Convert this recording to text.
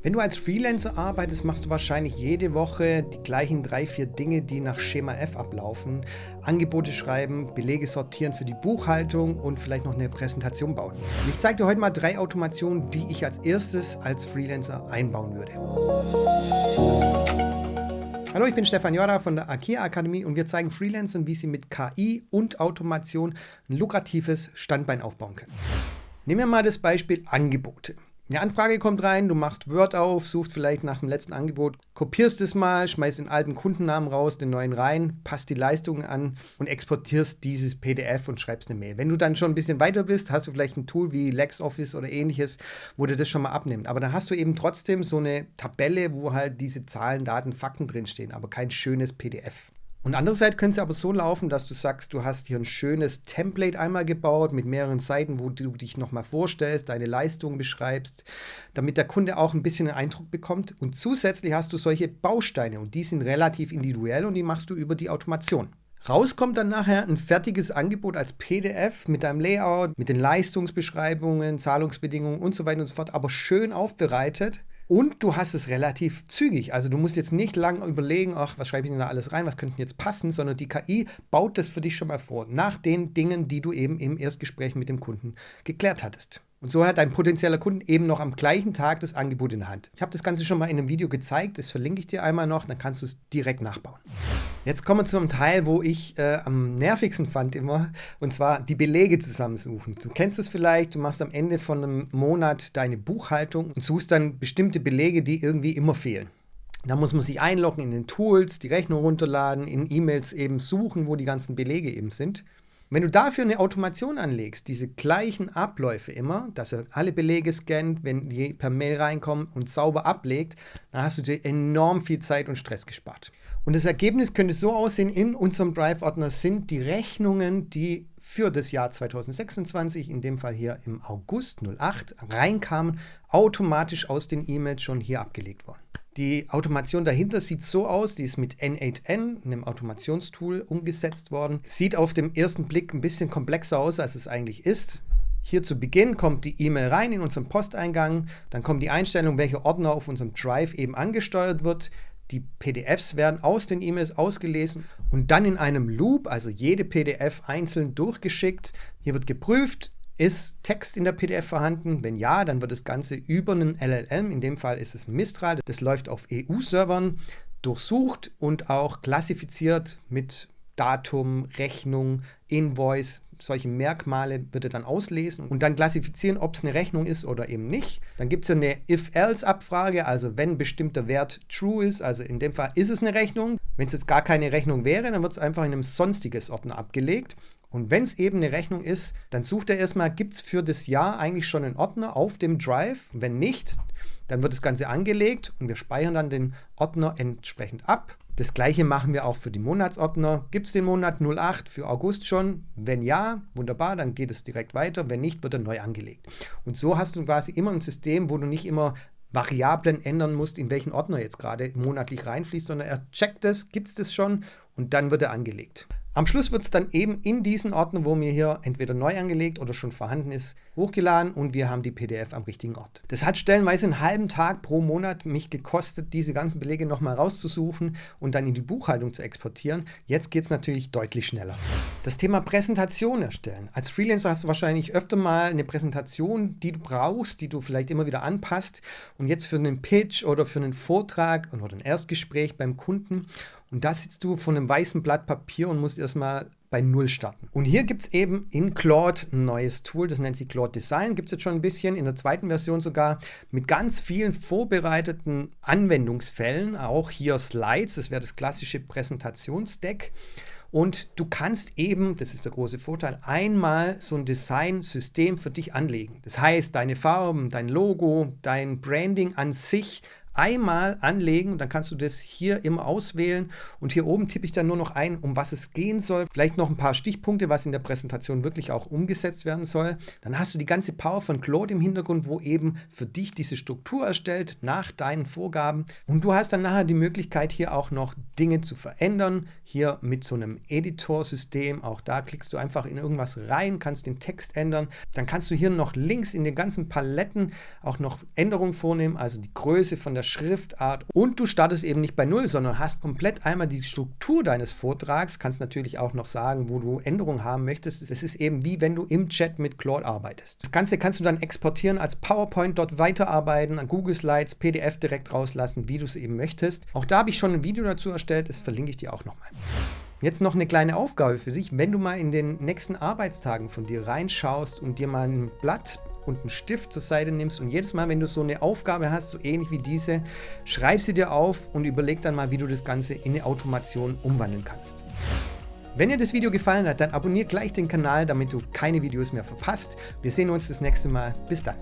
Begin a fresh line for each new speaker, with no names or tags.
Wenn du als Freelancer arbeitest, machst du wahrscheinlich jede Woche die gleichen 3, 4 Dinge, die nach Schema F ablaufen. Angebote schreiben, Belege sortieren für die Buchhaltung und vielleicht noch eine Präsentation bauen. Und ich zeige dir heute mal 3 Automationen, die ich als erstes als Freelancer einbauen würde. Hallo, ich bin Stefan Jorda von der Akea Akademie und wir zeigen Freelancern, wie sie mit KI und Automation ein lukratives Standbein aufbauen können. Nehmen wir mal das Beispiel Angebote. Eine Anfrage kommt rein, du machst Word auf, suchst vielleicht nach dem letzten Angebot, kopierst es mal, schmeißt den alten Kundennamen raus, den neuen rein, passt die Leistungen an und exportierst dieses PDF und schreibst eine Mail. Wenn du dann schon ein bisschen weiter bist, hast du vielleicht ein Tool wie LexOffice oder ähnliches, wo dir das schon mal abnimmt. Aber dann hast du eben trotzdem so eine Tabelle, wo halt diese Zahlen, Daten, Fakten drinstehen, aber kein schönes PDF. Und andererseits könnte es aber so laufen, dass du sagst, du hast hier ein schönes Template einmal gebaut mit mehreren Seiten, wo du dich nochmal vorstellst, deine Leistungen beschreibst, damit der Kunde auch ein bisschen einen Eindruck bekommt. Und zusätzlich hast du solche Bausteine und die sind relativ individuell und die machst du über die Automation. Raus kommt dann nachher ein fertiges Angebot als PDF mit deinem Layout, mit den Leistungsbeschreibungen, Zahlungsbedingungen und so weiter und so fort, aber schön aufbereitet. Und du hast es relativ zügig. Also du musst jetzt nicht lange überlegen, ach, was schreibe ich denn da alles rein, was könnte jetzt passen, sondern die KI baut das für dich schon mal vor, nach den Dingen, die du eben im Erstgespräch mit dem Kunden geklärt hattest. Und so hat dein potenzieller Kunde eben noch am gleichen Tag das Angebot in der Hand. Ich habe das Ganze schon mal in einem Video gezeigt, das verlinke ich dir einmal noch, dann kannst du es direkt nachbauen. Jetzt kommen wir zu einem Teil, wo ich am nervigsten fand immer, und zwar die Belege zusammensuchen. Du kennst es vielleicht, du machst am Ende von einem Monat deine Buchhaltung und suchst dann bestimmte Belege, die irgendwie immer fehlen. Da muss man sich einloggen in den Tools, die Rechnung runterladen, in E-Mails eben suchen, wo die ganzen Belege eben sind. Wenn du dafür eine Automation anlegst, diese gleichen Abläufe immer, dass er alle Belege scannt, wenn die per Mail reinkommen und sauber ablegt, dann hast du dir enorm viel Zeit und Stress gespart. Und das Ergebnis könnte so aussehen, in unserem Drive-Ordner sind die Rechnungen, die für das Jahr 2026, in dem Fall hier im August 08, reinkamen, automatisch aus den E-Mails schon hier abgelegt worden. Die Automation dahinter sieht so aus, die ist mit N8N, einem Automationstool, umgesetzt worden. Sieht auf den ersten Blick ein bisschen komplexer aus, als es eigentlich ist. Hier zu Beginn kommt die E-Mail rein in unseren Posteingang, dann kommt die Einstellung, welcher Ordner auf unserem Drive eben angesteuert wird. Die PDFs werden aus den E-Mails ausgelesen und dann in einem Loop, also jede PDF einzeln durchgeschickt. Hier wird geprüft, ist Text in der PDF vorhanden? Wenn ja, dann wird das Ganze über einen LLM, in dem Fall ist es Mistral, das läuft auf EU-Servern, durchsucht und auch klassifiziert mit Datum, Rechnung, Invoice. Solche Merkmale wird er dann auslesen und dann klassifizieren, ob es eine Rechnung ist oder eben nicht. Dann gibt es eine If-Else-Abfrage, also wenn ein bestimmter Wert true ist, also in dem Fall ist es eine Rechnung. Wenn es jetzt gar keine Rechnung wäre, dann wird es einfach in einem sonstiges Ordner abgelegt. Und wenn es eben eine Rechnung ist, dann sucht er erstmal, gibt es für das Jahr eigentlich schon einen Ordner auf dem Drive? Wenn nicht, dann wird das Ganze angelegt und wir speichern dann den Ordner entsprechend ab. Das gleiche machen wir auch für die Monatsordner. Gibt es den Monat 08 für August schon? Wenn ja, wunderbar, dann geht es direkt weiter. Wenn nicht, wird er neu angelegt. Und so hast du quasi immer ein System, wo du nicht immer Variablen ändern musst, in welchen Ordner jetzt gerade monatlich reinfließt, sondern er checkt es, gibt es das schon und dann wird er angelegt. Am Schluss wird es dann eben in diesen Ordner, wo mir hier entweder neu angelegt oder schon vorhanden ist, hochgeladen und wir haben die PDF am richtigen Ort. Das hat stellenweise einen halben Tag pro Monat mich gekostet, diese ganzen Belege nochmal rauszusuchen und dann in die Buchhaltung zu exportieren. Jetzt geht es natürlich deutlich schneller. Das Thema Präsentation erstellen. Als Freelancer hast du wahrscheinlich öfter mal eine Präsentation, die du brauchst, die du vielleicht immer wieder anpasst und jetzt für einen Pitch oder für einen Vortrag oder ein Erstgespräch beim Kunden. Und da sitzt du vor einem weißen Blatt Papier und musst erstmal bei Null starten. Und hier gibt es eben in Claude ein neues Tool, das nennt sich Claude Design. Gibt es jetzt schon ein bisschen, in der zweiten Version sogar, mit ganz vielen vorbereiteten Anwendungsfällen. Auch hier Slides, das wäre das klassische Präsentationsdeck. Und du kannst eben, das ist der große Vorteil, einmal so ein Design-System für dich anlegen. Das heißt, deine Farben, dein Logo, dein Branding an sich, einmal anlegen und dann kannst du das hier immer auswählen und hier oben tippe ich dann nur noch ein, um was es gehen soll. Vielleicht noch ein paar Stichpunkte, was in der Präsentation wirklich auch umgesetzt werden soll. Dann hast du die ganze Power von Claude im Hintergrund, wo eben für dich diese Struktur erstellt nach deinen Vorgaben. Und du hast dann nachher die Möglichkeit, hier auch noch Dinge zu verändern. Hier mit so einem Editorsystem, auch da klickst du einfach in irgendwas rein, kannst den Text ändern. Dann kannst du hier noch links in den ganzen Paletten auch noch Änderungen vornehmen, also die Größe von der Schriftart. Und du startest eben nicht bei Null, sondern hast komplett einmal die Struktur deines Vortrags. Kannst natürlich auch noch sagen, wo du Änderungen haben möchtest. Es ist eben wie wenn du im Chat mit Claude arbeitest. Das Ganze kannst du dann exportieren als PowerPoint, dort weiterarbeiten, an Google Slides, PDF direkt rauslassen, wie du es eben möchtest. Auch da habe ich schon ein Video dazu erstellt, das verlinke ich dir auch nochmal. Jetzt noch eine kleine Aufgabe für dich, wenn du mal in den nächsten Arbeitstagen von dir reinschaust und dir mal ein Blatt und einen Stift zur Seite nimmst und jedes Mal, wenn du so eine Aufgabe hast, so ähnlich wie diese, schreib sie dir auf und überleg dann mal, wie du das Ganze in eine Automation umwandeln kannst. Wenn dir das Video gefallen hat, dann abonniere gleich den Kanal, damit du keine Videos mehr verpasst. Wir sehen uns das nächste Mal. Bis dann.